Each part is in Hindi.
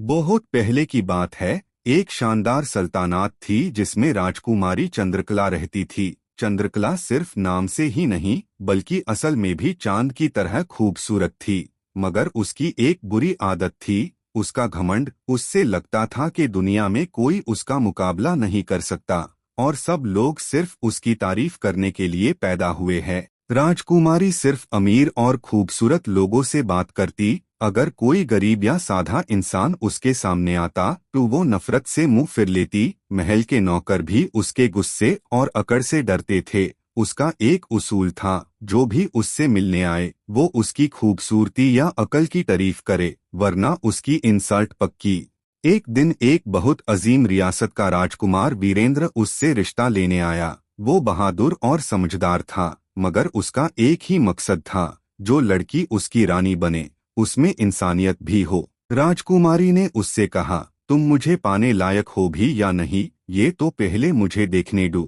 बहुत पहले की बात है। एक शानदार सल्तनत थी जिसमें राजकुमारी चंद्रकला रहती थी। चंद्रकला सिर्फ नाम से ही नहीं बल्कि असल में भी चांद की तरह खूबसूरत थी। मगर उसकी एक बुरी आदत थी, उसका घमंड। उससे लगता था कि दुनिया में कोई उसका मुकाबला नहीं कर सकता और सब लोग सिर्फ उसकी तारीफ करने के लिए पैदा हुए हैं। राजकुमारी सिर्फ अमीर और खूबसूरत लोगों से बात करती। अगर कोई गरीब या साधा इंसान उसके सामने आता तो वो नफरत से मुंह फिर लेती। महल के नौकर भी उसके गुस्से और अकड़ से डरते थे। उसका एक उसूल था, जो भी उससे मिलने आए वो उसकी खूबसूरती या अकल की तारीफ करे, वरना उसकी इंसल्ट पक्की। एक दिन एक बहुत अजीम रियासत का राजकुमार वीरेंद्र उससे रिश्ता लेने आया। वो बहादुर और समझदार था, मगर उसका एक ही मकसद था, जो लड़की उसकी रानी बने उसमें इंसानियत भी हो। राजकुमारी ने उससे कहा, तुम मुझे पाने लायक हो भी या नहीं, ये तो पहले मुझे देखने दो।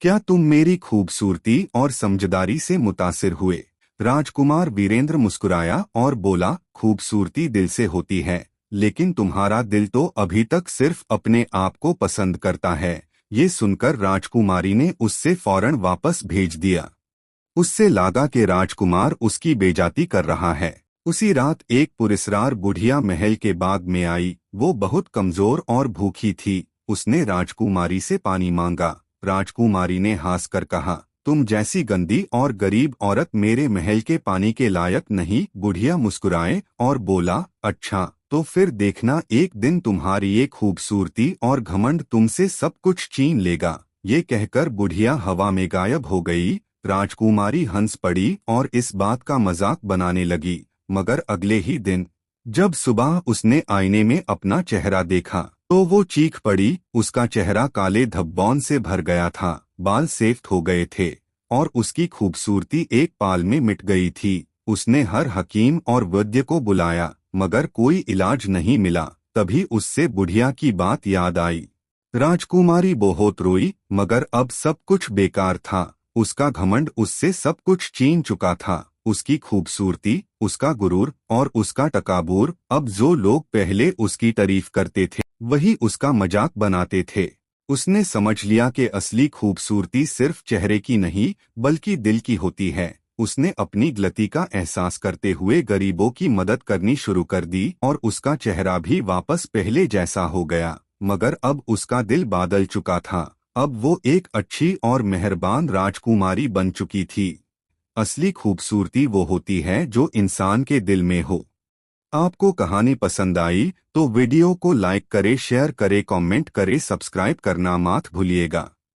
क्या तुम मेरी खूबसूरती और समझदारी से मुतासिर हुए? राजकुमार वीरेंद्र मुस्कुराया और बोला, खूबसूरती दिल से होती है, लेकिन तुम्हारा दिल तो अभी तक सिर्फ अपने आप को पसंद करता है। ये सुनकर राजकुमारी ने उससे फौरन वापस भेज दिया। उससे लगा कि राजकुमार उसकी बेइज्जती कर रहा है। उसी रात एक पुरस्कार बुढ़िया महल के बाग में आई। वो बहुत कमजोर और भूखी थी। उसने राजकुमारी से पानी मांगा। राजकुमारी ने हंसकर कहा, तुम जैसी गंदी और गरीब औरत मेरे महल के पानी के लायक नहीं। बुढ़िया मुस्कुराए और बोला, अच्छा तो फिर देखना, एक दिन तुम्हारी ये खूबसूरती और घमंड तुमसे सब कुछ छीन लेगा। ये कहकर बुढ़िया हवा में गायब हो गई। राजकुमारी हंस पड़ी और इस बात का मजाक बनाने लगी। मगर अगले ही दिन जब सुबह उसने आईने में अपना चेहरा देखा तो वो चीख पड़ी। उसका चेहरा काले धब्बों से भर गया था, बाल सफेद हो गए थे और उसकी खूबसूरती एक पाल में मिट गई थी। उसने हर हकीम और वैद्य को बुलाया, मगर कोई इलाज नहीं मिला। तभी उससे बुढ़िया की बात याद आई। राजकुमारी बहुत रोई, मगर अब सब कुछ बेकार था। उसका घमंड उससे सब कुछ छीन चुका था, उसकी खूबसूरती, उसका गुरूर और उसका तकब्बुर। अब जो लोग पहले उसकी तारीफ करते थे वही उसका मजाक बनाते थे। उसने समझ लिया कि असली खूबसूरती सिर्फ चेहरे की नहीं बल्कि दिल की होती है। उसने अपनी गलती का एहसास करते हुए गरीबों की मदद करनी शुरू कर दी और उसका चेहरा भी वापस पहले जैसा हो गया। मगर अब उसका दिल बदल चुका था। अब वो एक अच्छी और मेहरबान राजकुमारी बन चुकी थी। असली खूबसूरती वो होती है जो इंसान के दिल में हो। आपको कहानी पसंद आई तो वीडियो को लाइक करें, शेयर करें, कमेंट करें, सब्सक्राइब करना मत भूलिएगा।